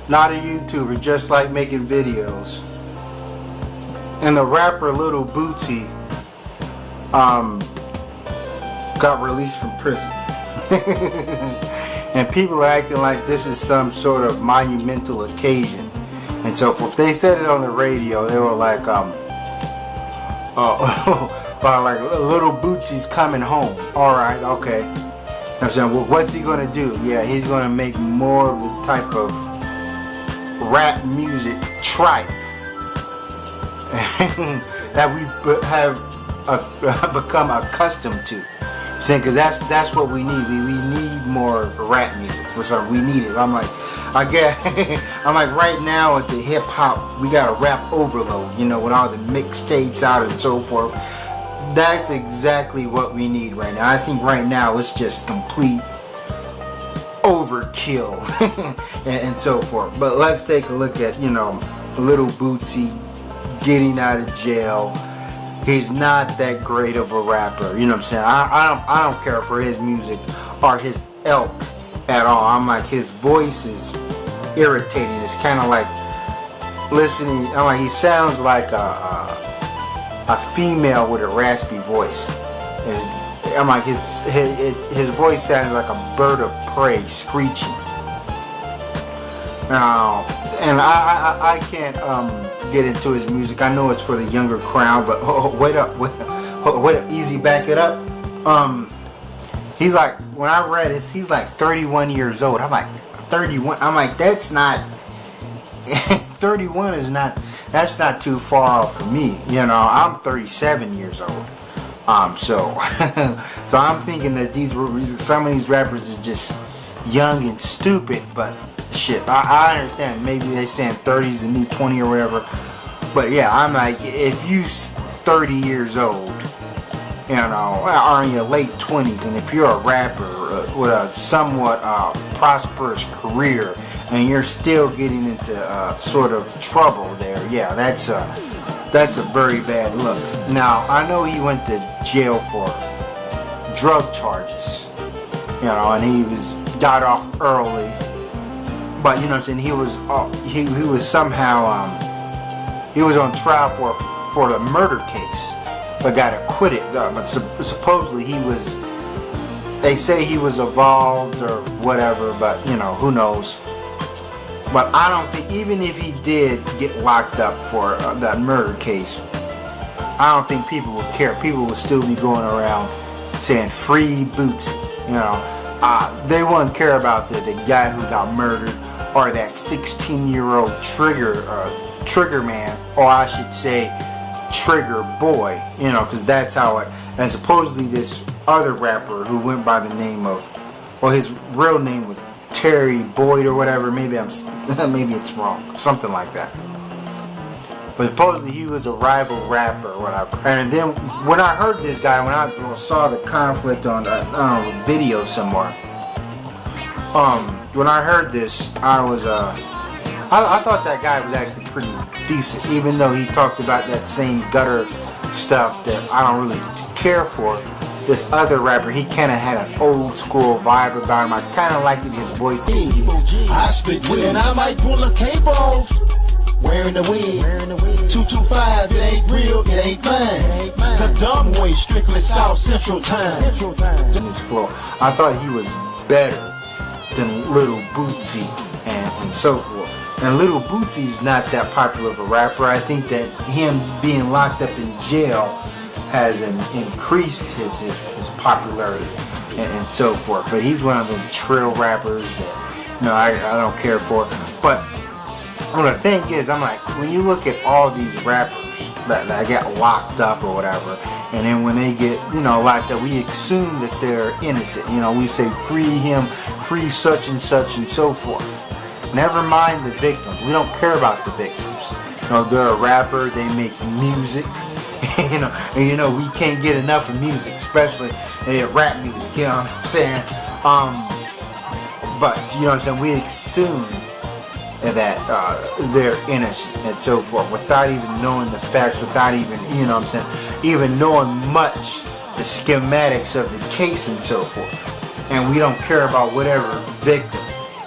not a YouTuber, just like making videos. And the rapper Little Bootsy got released from prison. And people are acting like this is some sort of monumental occasion and so forth. They said it on the radio. They were like, like Little Bootsy's coming home. Alright, okay. I'm saying, well, what's he gonna do? Yeah, he's gonna make more of the type of rap music tripe that we have become accustomed to. Saying, because that's what we need. We need more rap music for some. We need it. I'm like, I get. I'm like, right now it's a hip hop. We got a rap overload, with all the mixtapes out and so forth. That's exactly what we need right now. I think right now it's just complete overkill and so forth. But let's take a look at Little Bootsy getting out of jail. He's not that great of a rapper, you know what I'm saying? I don't care for his music or his ilk at all. I'm like, his voice is irritating. It's kind of like listening. I'm like, he sounds like a female with a raspy voice. I'm like, his voice sounds like a bird of prey screeching. And I can't get into his music. I know it's for the younger crowd, but wait up, easy, back it up. He's like, when I read it, he's like 31 years old. I'm like, 31. I'm like, that's not 31 is not. That's not too far off for me. I'm 37 years old. So I'm thinking that some of these rappers is just young and stupid, but shit, I understand. Maybe they saying 30 is the new 20 or whatever. But yeah, I'm like, if you 30 years old, or in your late 20s, and if you're a rapper with a somewhat prosperous career, and you're still getting into sort of trouble there, yeah, that's a very bad look. Now, I know he went to jail for drug charges, and he got off early. But you know what I'm saying, he was somehow he was on trial for the murder case, but got acquitted. But supposedly they say he was involved or whatever, but who knows. But I don't think, even if he did get locked up for that murder case, I don't think people would care. People would still be going around saying free Bootsy. They wouldn't care about the guy who got murdered, or that 16-year-old trigger man, or I should say trigger boy, because that's how it. And supposedly this other rapper who went by the name of, his real name was Terry Boyd or whatever. Maybe it's wrong, something like that. But supposedly he was a rival rapper or whatever. And then when I heard this guy, when I saw the conflict on a video somewhere, when I heard this, I thought that guy was actually pretty decent, even though he talked about that same gutter stuff that I don't really care for. This other rapper, he kind of had an old school vibe about him. I kind of liked his voice. I spit with and I might pull a cape off. Wearing the wig, 225, it ain't real, it ain't mine. The dumb way, strictly South Central time. In his flow, I thought he was better than Little Bootsy and so forth. And Little Bootsy's not that popular of a rapper. I think that him being locked up in jail has increased his popularity and so forth. But he's one of them trill rappers that I don't care for. But the thing is, I'm like, when you look at all these rappers that get locked up or whatever, and then when they get locked up, we assume that they're innocent. We say free him, free such and so forth. Never mind the victims. We don't care about the victims. They're a rapper. They make music. And we can't get enough of music, especially rap music. You know what I'm saying? But you know what I'm saying? We assume that they're innocent and so forth, without even knowing the facts, without even even knowing much the schematics of the case and so forth. And we don't care about whatever victim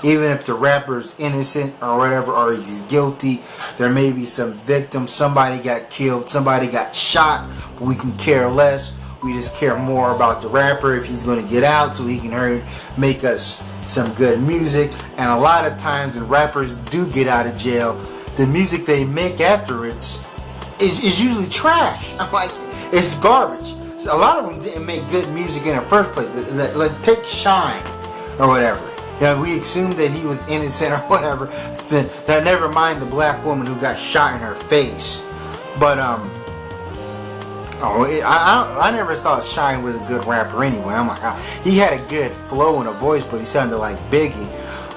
even if the rapper's innocent or whatever, or he's guilty, there may be some victim, somebody got killed, somebody got shot, but we can care less. We just care more about the rapper, if he's going to get out so he can make us some good music. And a lot of times when rappers do get out of jail, the music they make afterwards is usually trash. I'm like, it's garbage. So a lot of them didn't make good music in the first place. But like take Shine or whatever. You know, we assumed that he was innocent or whatever. Then never mind the black woman who got shot in her face. But I never thought Shine was a good rapper anyway. I'm like, he had a good flow and a voice, but he sounded like Biggie.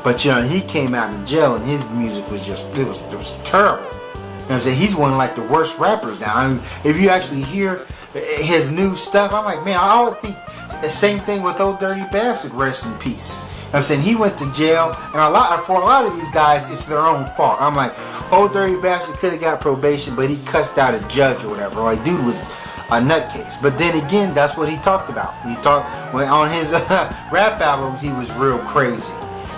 But you know, he came out of jail and his music was just it was terrible. You know what I'm saying? He's one of like the worst rappers now. I mean, if you actually hear his new stuff, I'm like, man, I would think the same thing with Old Dirty Bastard, rest in peace. You know what I'm saying? He went to jail, and for a lot of these guys, it's their own fault. I'm like, Old Dirty Bastard could have got probation, but he cussed out a judge or whatever. Like, dude was a nutcase. But then again, that's what he talked about. He talked on his rap albums, he was real crazy.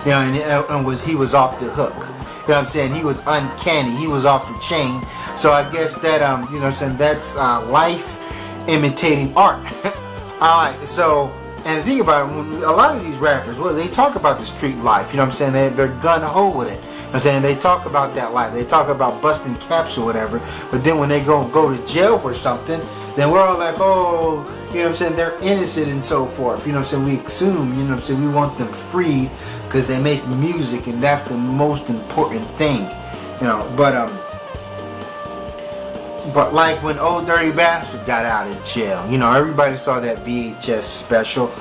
You know, and he was off the hook. You know what I'm saying? He was uncanny. He was off the chain. So I guess that you know what I'm saying, that's life imitating art. Alright, so, and think about it, a lot of these rappers, well, they talk about the street life, you know what I'm saying? They're gun-ho with it. You know what I'm saying? They talk about that life. They talk about busting caps or whatever. But then when they go to jail for something, then we're all like, oh, you know what I'm saying, they're innocent and so forth. You know what I'm saying? We assume, you know what I'm saying, we want them freed because they make music and that's the most important thing. You know, but like when Old Dirty Bastard got out of jail, you know, everybody saw that VHS special.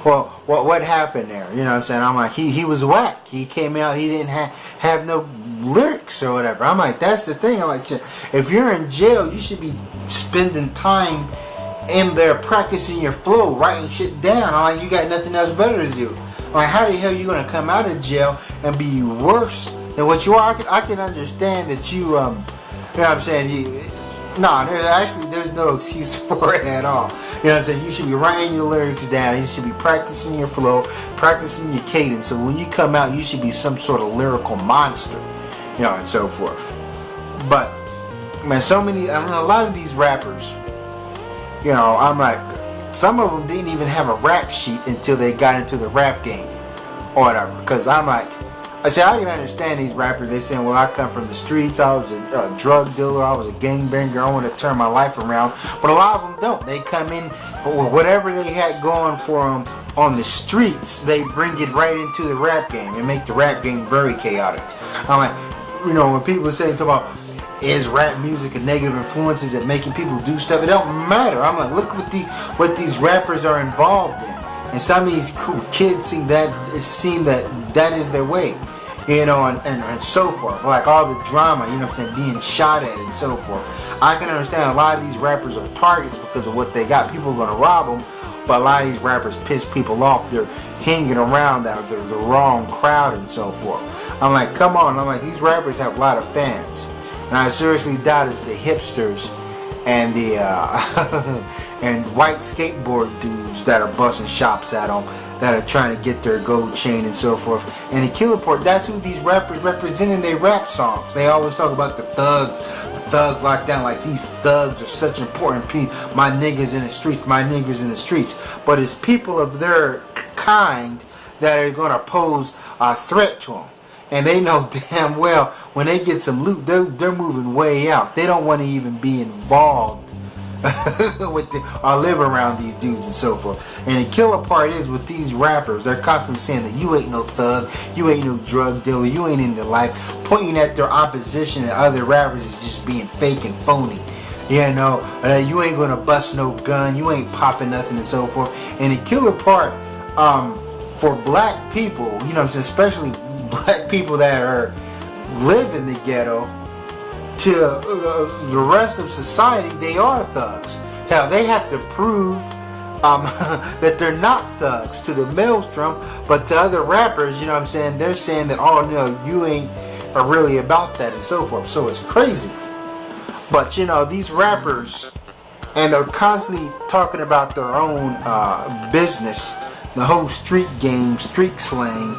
Well, what happened there? You know what I'm saying? I'm like, he was whack. He came out, he didn't have no lyrics or whatever. I'm like, that's the thing. I'm like, if you're in jail, you should be spending time in there practicing your flow, writing shit down. I'm like, you got nothing else better to do. I'm like, how the hell are you gonna come out of jail and be worse than what you are? I can understand that you, you know what I'm saying? There's no excuse for it at all. You know what I'm saying? You should be writing your lyrics down. You should be practicing your flow, practicing your cadence. So when you come out, you should be some sort of lyrical monster, you know, and so forth. But man, a lot of these rappers, you know, I'm like, some of them didn't even have a rap sheet until they got into the rap game or whatever. Because I'm like, I can understand these rappers. They saying, well, I come from the streets. I was a drug dealer. I was a gangbanger. I want to turn my life around. But a lot of them don't. They come in with whatever they had going for them on the streets. They bring it right into the rap game and make the rap game very chaotic. I'm like, you know, when people say about, is rap music a negative influence? Is it making people do stuff? It don't matter. I'm like, look what these rappers are involved in. And some of these cool kids seem that is their way. You know, and so forth. Like all the drama, you know what I'm saying, being shot at and so forth. I can understand a lot of these rappers are targets because of what they got. People are going to rob them, but a lot of these rappers piss people off. They're hanging around the wrong crowd and so forth. I'm like, come on. I'm like, these rappers have a lot of fans. And I seriously doubt it's the hipsters and the and white skateboard dudes that are busting shops at them, that are trying to get their gold chain and so forth. And the killer part, that's who these rappers represent in their rap songs. They always talk about the thugs locked down, like these thugs are such important people. My niggas in the streets, my niggas in the streets. But it's people of their kind that are going to pose a threat to them. And they know damn well when they get some loot, they're moving way out. They don't want to even be involved with or live around these dudes and so forth. And the killer part is with these rappers, they're constantly saying that you ain't no thug, you ain't no drug dealer, you ain't in the life, pointing at their opposition and other rappers is just being fake and phony. You know, you ain't gonna bust no gun, you ain't popping nothing and so forth. And the killer part, for black people, you know what I'm saying, especially black people that live in the ghetto, to the rest of society, they are thugs. Hell, they have to prove that they're not thugs to the maelstrom, but to other rappers, you know what I'm saying, they're saying that, oh no, you ain't really about that and so forth. So it's crazy. But you know, these rappers, and they're constantly talking about their own business the whole street game, street slang,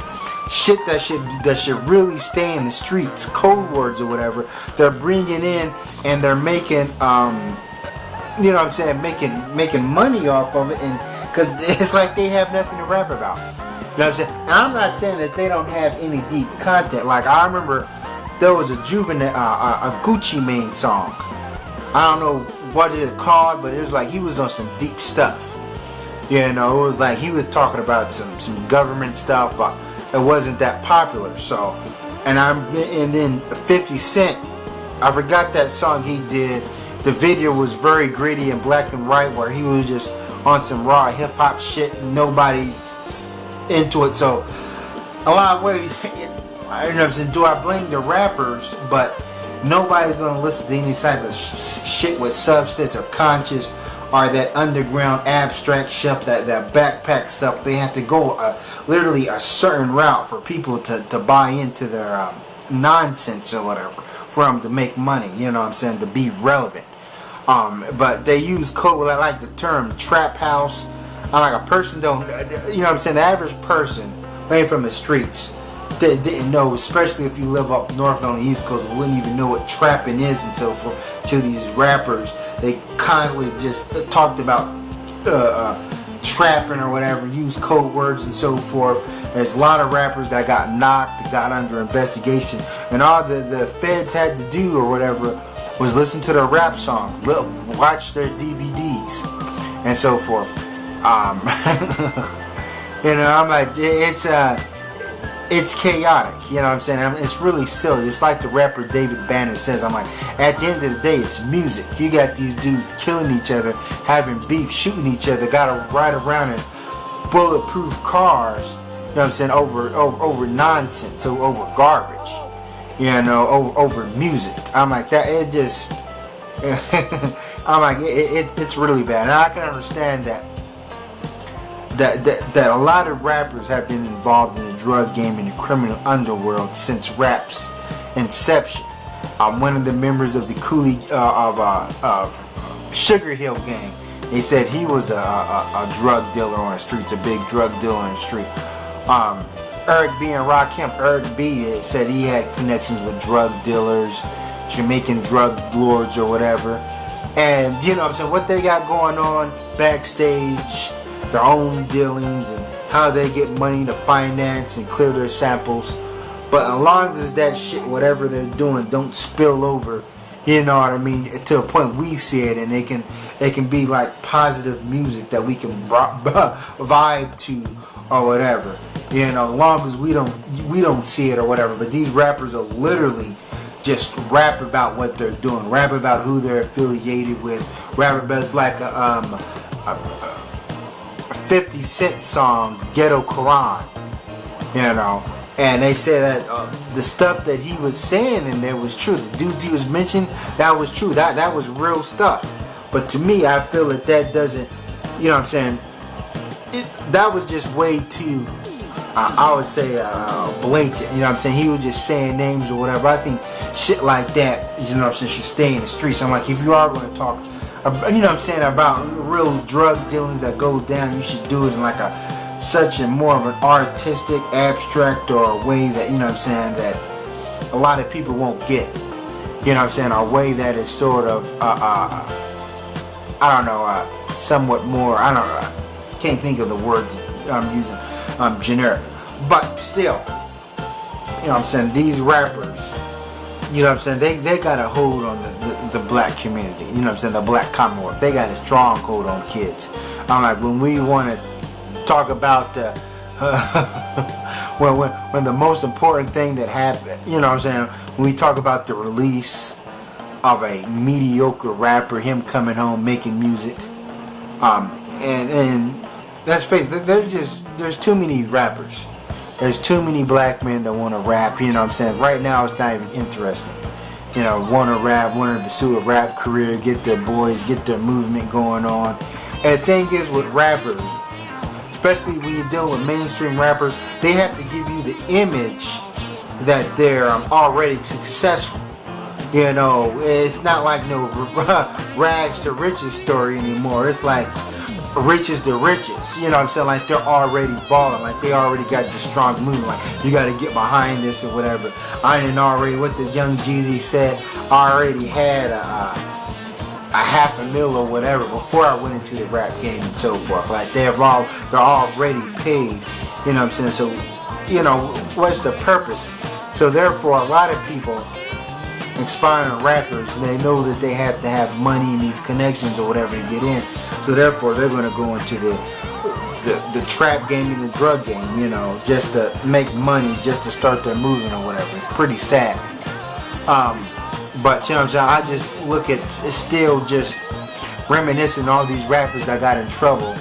shit that should really stay in the streets, code words or whatever. They're bringing in and they're making you know what I'm saying, making money off of it, and because it's like they have nothing to rap about. You know what I'm saying? And I'm not saying that they don't have any deep content. Like I remember there was a Juvenile, a Gucci Mane song. I don't know what it called, but it was like he was on some deep stuff. You know, it was like he was talking about some government stuff, but it wasn't that popular. So, and then 50 Cent, I forgot that song he did. The video was very gritty and black and white, where he was just on some raw hip hop shit. Nobody's into it. So, a lot of ways, you know what I'm saying, do I blame the rappers? But nobody's gonna listen to any type of shit with substance or conscious or that underground abstract stuff, that backpack stuff. They have to go literally a certain route for people to buy into their nonsense or whatever, for them to make money. You know what I'm saying, to be relevant. But they use code. I like the term trap house. I like a person don't. You know what I'm saying. The average person, maybe from the streets, that didn't know, especially if you live up north on the East Coast, wouldn't even know what trapping is and so forth. To these rappers, they constantly just talked about trapping or whatever, use code words and so forth. There's a lot of rappers that got knocked, got under investigation, and all the feds had to do or whatever was listen to their rap songs, watch their DVDs, and so forth. You know, I'm like, it's chaotic, you know what I'm saying? It's really silly. It's like the rapper David Banner says. I'm like, at the end of the day, it's music. You got these dudes killing each other, having beef, shooting each other, gotta ride around in bulletproof cars, you know what I'm saying, over nonsense, over garbage, you know, over music. I'm like, that, it just, I'm like, it's really bad. And I can understand that a lot of rappers have been involved in the drug game and the criminal underworld since rap's inception. One of the members of the Sugar Hill gang, they said he was a drug dealer on the streets, a big drug dealer on the street. Eric B. and Rakim, Eric B. said he had connections with drug dealers, Jamaican drug lords or whatever. And you know what I'm saying, what they got going on backstage, their own dealings and how they get money to finance and clear their samples. But as long as that shit, whatever they're doing, don't spill over, you know what I mean, to a point we see it, and it can be like positive music that we can vibe to or whatever. You know, as long as we don't see it or whatever. But these rappers are literally just rap about what they're doing, rap about who they're affiliated with, rap about, it's like a 50 Cent song, Ghetto Quran, you know, and they say that the stuff that he was saying in there was true. The dudes he was mentioning, that was true. That was real stuff. But to me, I feel that doesn't, you know what I'm saying, that was just way too, I would say, blatant. You know what I'm saying? He was just saying names or whatever. I think shit like that, you know what I'm saying, should stay in the streets. I'm like, if you are going to talk, you know what I'm saying, about real drug dealings that go down, you should do it in like such a more of an artistic, abstract, or a way that, you know what I'm saying, that a lot of people won't get. You know what I'm saying? A way that is sort of, I don't know, somewhat more, I don't know, can't think of the word I'm using, generic. But still, you know what I'm saying, these rappers, you know what I'm saying, they got a hold on the black community, you know what I'm saying, the black commonwealth. They got a strong hold on kids. I'm like, when we want to talk about when the most important thing that happened, you know what I'm saying, when we talk about the release of a mediocre rapper, him coming home making music, and let's face it, there's too many rappers. There's too many black men that want to rap, you know what I'm saying. Right now it's not even interesting. You know, want to rap, want to pursue a rap career, get their boys, get their movement going on. And the thing is with rappers, especially when you deal with mainstream rappers, they have to give you the image that they're already successful. You know, it's not like no rags to riches story anymore. It's like reaches the riches. You know what I'm saying? Like they're already balling. Like they already got this strong movement. Like you got to get behind this or whatever. I didn't already, what the young Jeezy said, I already had a $500,000 or whatever before I went into the rap game and so forth. Like they're already paid. You know what I'm saying? So, you know, what's the purpose? So therefore, a lot of people, aspiring rappers, they know that they have to have money and these connections or whatever to get in. So therefore, they're going to go into the trap game and the drug game, you know, just to make money, just to start their movement or whatever. It's pretty sad. But you know what I'm saying? I just look at, it's still just reminiscing all these rappers that got in trouble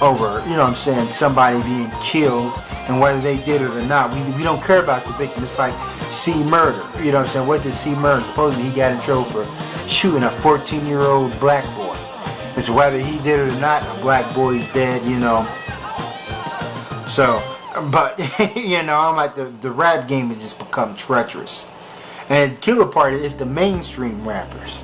over, you know what I'm saying, somebody being killed, and whether they did it or not, we don't care about the victim. It's like C Murder, you know what I'm saying? What did C Murder? Supposedly he got in trouble for shooting a 14-year-old black boy. Which whether he did it or not, a black boy's dead, you know. So, but, you know, I'm like, the rap game has just become treacherous. And the killer part is the mainstream rappers,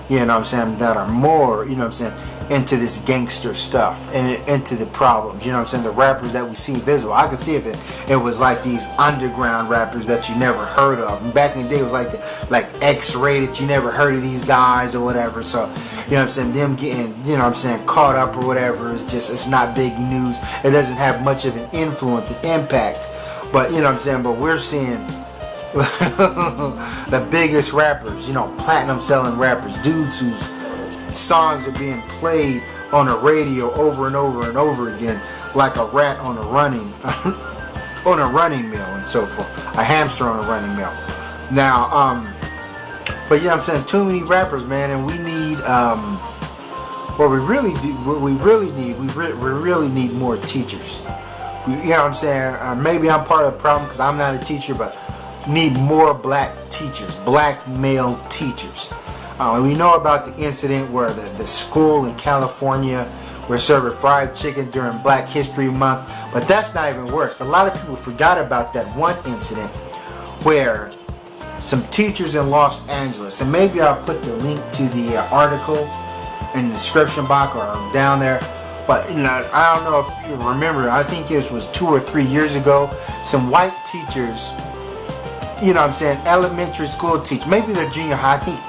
you know what I'm saying, that are more, you know what I'm saying, into this gangster stuff and into the problems, you know what I'm saying, the rappers that we see visible. I could see if it was like these underground rappers that you never heard of. And back in the day it was like X-rated, you never heard of these guys or whatever. So, you know what I'm saying, them getting, you know what I'm saying, caught up or whatever is just, it's not big news. It doesn't have much of an influence and impact. But, you know what I'm saying, but we're seeing the biggest rappers, you know, platinum selling rappers, dudes whose songs are being played on the radio over and over and over again, like a rat on a running on a running mill and so forth, a hamster on a running mill. Now, but yeah, I'm saying too many rappers, man, and we need what we really need more teachers. You know what I'm saying? Maybe I'm part of the problem because I'm not a teacher, but need more black teachers, black male teachers. We know about the incident where the school in California were serving fried chicken during Black History Month, but that's not even worse. A lot of people forgot about that one incident where some teachers in Los Angeles, and maybe I'll put the link to the article in the description box or down there, but you know, I don't know if you remember, I think it was 2 or 3 years ago, some white teachers, you know what I'm saying, elementary school teachers, maybe they're junior high, I think,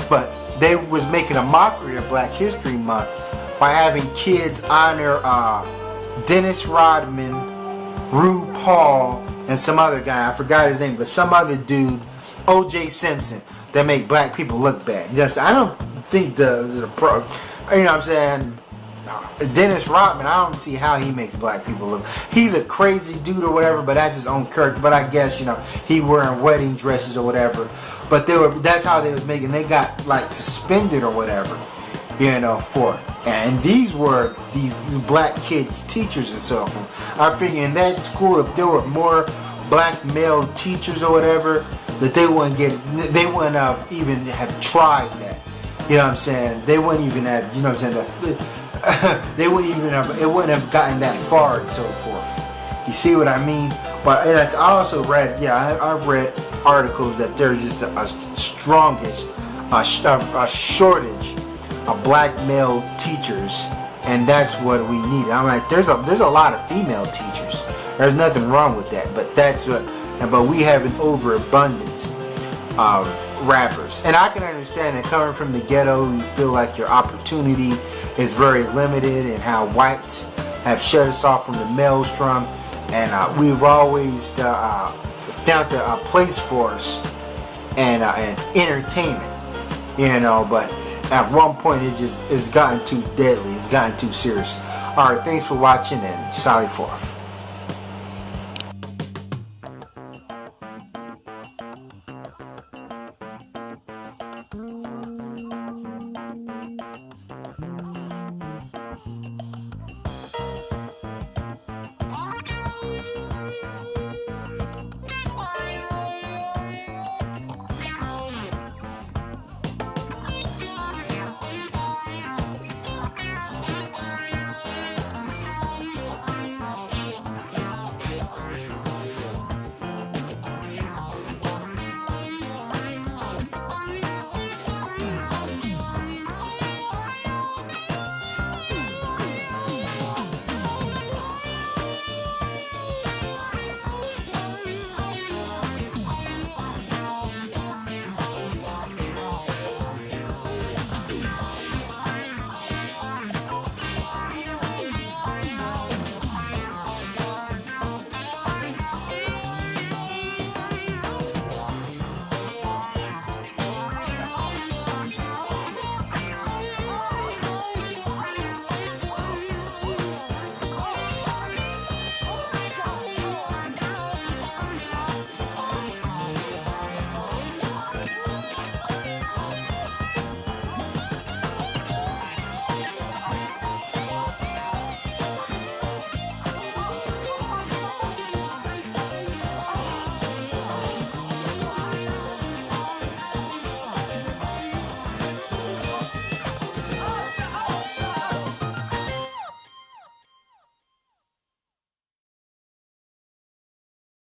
but they was making a mockery of Black History Month by having kids honor Dennis Rodman, Rue Paul, and some other guy, I forgot his name, but some other dude, O.J. Simpson, that make black people look bad. You know what I'm saying? I don't think you know what I'm saying, Dennis Rodman, I don't see how he makes black people look. He's a crazy dude or whatever, but that's his own character. But I guess, you know, he wearing wedding dresses or whatever. But that's how they was making. They got like suspended or whatever, you know, for it. And these were these black kids, teachers and so forth. I figure in that school, if there were more black male teachers or whatever, that they wouldn't even have tried that. You know what I'm saying? They wouldn't even have, you know what I'm saying? They wouldn't even have, it wouldn't have gotten that far and so forth. You see what I mean? But I also read, I've read articles that there's just a shortage of black male teachers, and that's what we need. I'm like, there's a lot of female teachers. There's nothing wrong with that, but we have an overabundance of rappers. And I can understand that coming from the ghetto, you feel like your opportunity is very limited, and how whites have shut us off from the maelstrom, and we've always found a place for us and entertainment, you know, but at one point it's gotten too deadly, it's gotten too serious. Alright, thanks for watching, and Sally forth.